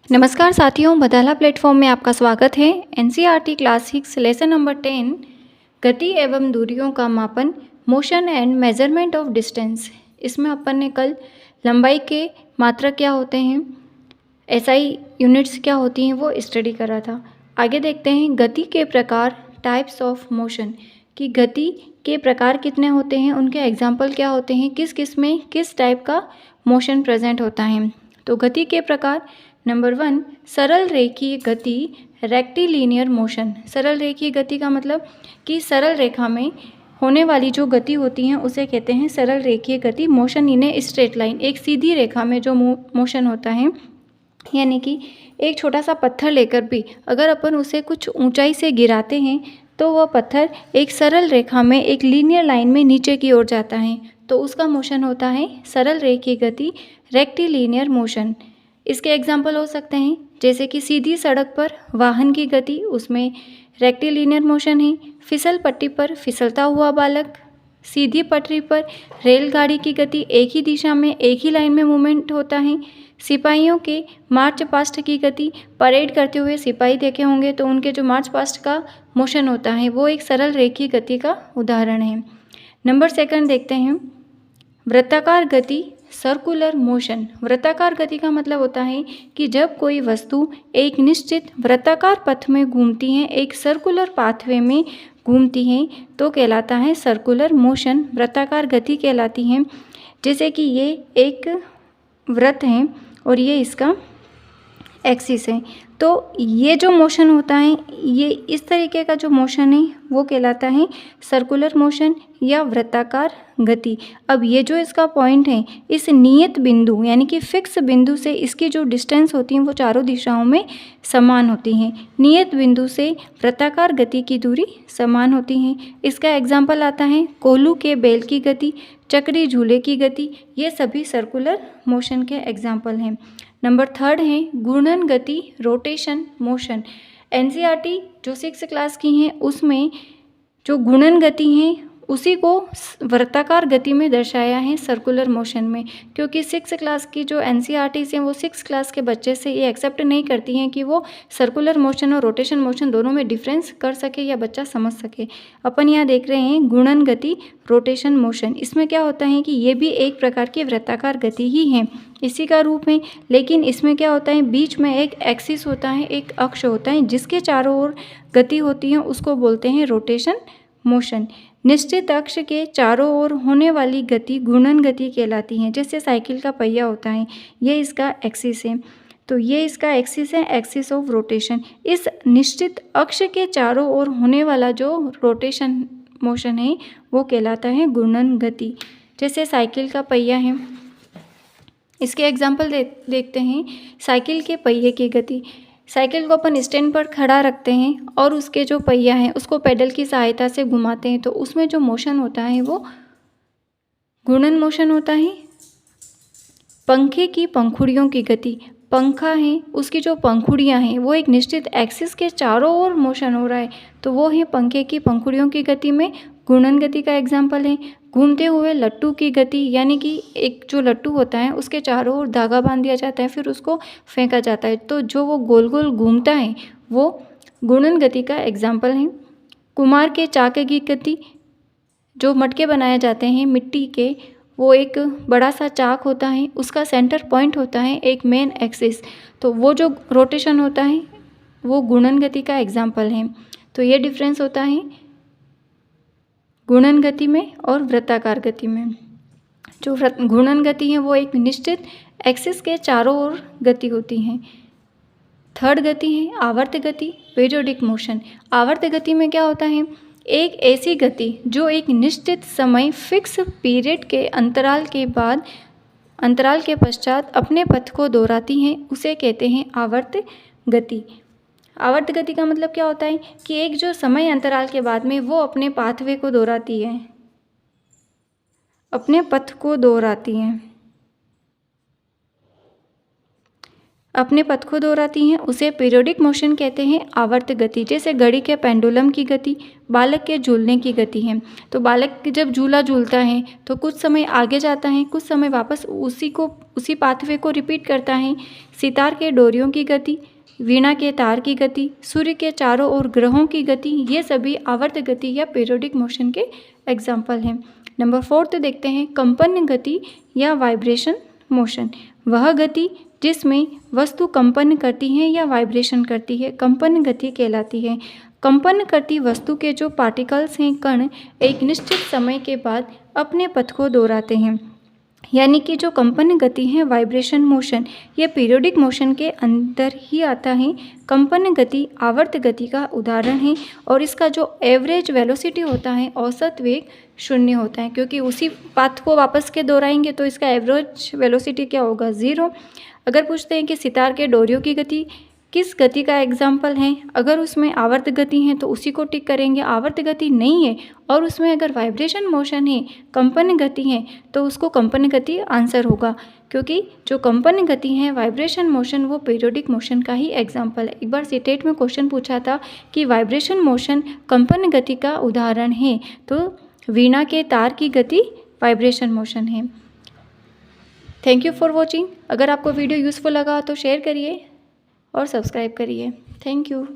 नमस्कार साथियों, बदाला प्लेटफॉर्म में आपका स्वागत है। एनसीईआरटी क्लास 6 लेसन नंबर 10 गति एवं दूरियों का मापन, motion and measurement of distance. इसमें अपन ने कल लंबाई के मात्रक क्या होते हैं, एसआई यूनिट्स क्या होती हैं, वो स्टडी करा था। आगे देखते हैं गति के प्रकार, टाइप्स ऑफ मोशन, कि गति के प्रकार कितने होते हैं, उनके एग्जाम्पल क्या होते हैं, किस किस में किस टाइप का मोशन प्रेजेंट होता है। तो गति के प्रकार, नंबर 1 सरल रेखीय गति, रेक्टिलिनियर मोशन। सरल रेखीय गति का मतलब कि सरल रेखा में होने वाली जो गति होती है उसे कहते हैं सरल रेखीय गति। Motion in a straight line, एक सीधी रेखा में जो मोशन होता है, यानी कि एक छोटा सा पत्थर लेकर भी अगर अपन उसे कुछ ऊंचाई से गिराते हैं तो वह पत्थर एक सरल रेखा में, एक लीनियर लाइन में नीचे की ओर जाता है, तो उसका मोशन होता है सरल रेखीय गति, रेक्टिलिनियर मोशन। इसके एग्जाम्पल हो सकते हैं जैसे कि सीधी सड़क पर वाहन की गति, उसमें रेक्टिलिनियर मोशन है। फिसल पट्टी पर फिसलता हुआ बालक, सीधी पटरी पर रेलगाड़ी की गति, एक ही दिशा में एक ही लाइन में मूवमेंट होता है। सिपाहियों के मार्च पास्ट की गति, परेड करते हुए सिपाही देखे होंगे तो उनके जो मार्च पास्ट का मोशन होता है वो एक सरल रेखीय गति का उदाहरण है। नंबर 2 देखते हैं वृत्ताकार गति, सर्कुलर मोशन। वृत्ताकार गति का मतलब होता है कि जब कोई वस्तु एक निश्चित वृत्ताकार पथ में घूमती है, एक सर्कुलर पाथवे में घूमती है, तो कहलाता है सर्कुलर मोशन, वृत्ताकार गति कहलाती है। जैसे कि ये एक वृत्त है और ये इसका एक्सिस है, तो ये जो मोशन होता है, ये इस तरीके का जो मोशन है वो कहलाता है सर्कुलर मोशन या वृत्ताकार गति। अब ये जो इसका पॉइंट है, इस नियत बिंदु यानी कि फिक्स बिंदु से इसकी जो डिस्टेंस होती है वो चारों दिशाओं में समान होती हैं। नियत बिंदु से वृत्ताकार गति की दूरी समान होती है। इसका एग्जाम्पल आता है कोल्हू के बैल की गति, चक्री झूले की गति, ये सभी सर्कुलर मोशन के एग्जाम्पल हैं। नंबर 3 है घूर्णन गति, रोटेशन मोशन। एनसीईआरटी जो 6 क्लास की हैं उसमें जो घूर्णन गति है उसी को वृत्ताकार गति में दर्शाया है सर्कुलर मोशन में, क्योंकि 6 क्लास की जो एनसीईआरटी हैं वो 6 क्लास के बच्चे से ये एक्सेप्ट नहीं करती हैं कि वो सर्कुलर मोशन और रोटेशन मोशन दोनों में डिफरेंस कर सके या बच्चा समझ सके। अपन यहाँ देख रहे हैं घूर्णन गति, रोटेशन मोशन। इसमें क्या होता है कि ये भी एक प्रकार की वृत्ताकार गति ही है, इसी का रूप है, लेकिन इसमें क्या होता है बीच में एक एक्सिस होता है, एक अक्ष होता है जिसके चारों ओर गति होती है, उसको बोलते हैं रोटेशन मोशन। निश्चित अक्ष के चारों ओर होने वाली गति घूर्णन गति कहलाती है। जैसे साइकिल का पहिया होता है, ये इसका एक्सिस है, तो ये इसका एक्सिस है, एक्सिस ऑफ रोटेशन। इस निश्चित अक्ष के चारों ओर होने वाला जो रोटेशन मोशन है वो कहलाता है घूर्णन गति। जैसे साइकिल का पहिया है, इसके एग्जाम्पल देखते हैं। साइकिल के पहिए की गति, साइकिल को अपन स्टैंड पर खड़ा रखते हैं और उसके जो पहिया है उसको पेडल की सहायता से घुमाते हैं, तो उसमें जो मोशन होता है वो घूर्णन मोशन होता है। पंखे की पंखुड़ियों की गति, पंखा है उसकी जो पंखुड़ियां हैं वो एक निश्चित एक्सिस के चारों ओर मोशन हो रहा है, तो वो है पंखे की पंखुड़ियों की गति में घूर्णन गति का एग्जाम्पल है। घूमते हुए लट्टू की गति, यानी कि एक जो लट्टू होता है उसके चारों ओर धागा बांध दिया जाता है, फिर उसको फेंका जाता है, तो जो वो गोल गोल घूमता है वो घूर्णन गति का एग्जाम्पल है। कुम्हार के चाके की गति, जो मटके बनाए जाते हैं मिट्टी के, वो एक बड़ा सा चाक होता है, उसका सेंटर पॉइंट होता है एक मेन एक्सिस, तो वो जो रोटेशन होता है वो घूर्णन गति का एग्जाम्पल है। तो ये डिफरेंस होता है घूर्णन गति में और वृत्ताकार गति में। जो घूर्णन गति है वो एक निश्चित एक्सिस के चारों ओर गति होती है। 3rd गति है आवर्त गति, पीरियोडिक मोशन। आवर्त गति में क्या होता है, एक ऐसी गति जो एक निश्चित समय फिक्स पीरियड के अंतराल के पश्चात अपने पथ को दोहराती है, उसे कहते हैं आवर्त गति। आवर्त गति का मतलब क्या होता है कि एक जो समय अंतराल के बाद में वो अपने पाथवे को दोहराती है, अपने पथ को दोहराती है। अपने पथ को दोहराती हैं उसे पीरियोडिक मोशन कहते हैं। आवर्त गति जैसे घड़ी के पेंडुलम की गति, बालक के झूलने की गति है। तो बालक जब झूला झूलता है तो कुछ समय आगे जाता है, कुछ समय वापस उसी पाथवे को रिपीट करता है। सितार के डोरियों की गति, वीणा के तार की गति, सूर्य के चारों ओर ग्रहों की गति, ये सभी आवर्त गति या पीरियोडिक मोशन के एग्जाम्पल हैं। नंबर 4 देखते हैं कंपन गति या वाइब्रेशन मोशन। वह गति जिसमें वस्तु कंपन करती है या वाइब्रेशन करती है कंपन गति कहलाती है। कंपन करती वस्तु के जो पार्टिकल्स हैं, कण, एक निश्चित समय के बाद अपने पथ को दोहराते हैं। यानी कि जो कंपन गति है वाइब्रेशन मोशन, ये पीरियोडिक मोशन के अंदर ही आता है। कंपन गति आवर्त गति का उदाहरण है और इसका जो एवरेज वेलोसिटी होता है, औसत वेग 0 होता है, क्योंकि उसी पाथ को वापस के दोहराएंगे तो इसका एवरेज वेलोसिटी क्या होगा, 0। अगर पूछते हैं कि सितार के डोरियों की गति किस गति का एग्जाम्पल है, अगर उसमें आवर्त गति है तो उसी को टिक करेंगे। आवर्त गति नहीं है और उसमें अगर वाइब्रेशन मोशन है, कंपन गति है, तो उसको कंपन गति आंसर होगा, क्योंकि जो कंपन गति है वाइब्रेशन मोशन वो पीरियोडिक मोशन का ही एग्जाम्पल है। एक बार सीटेट में क्वेश्चन पूछा था कि वाइब्रेशन मोशन कंपन गति का उदाहरण है, तो वीणा के तार की गति वाइब्रेशन मोशन है। Thank you for watching. अगर आपको वीडियो यूज़फुल लगा तो शेयर करिए और सब्सक्राइब करिए। Thank you.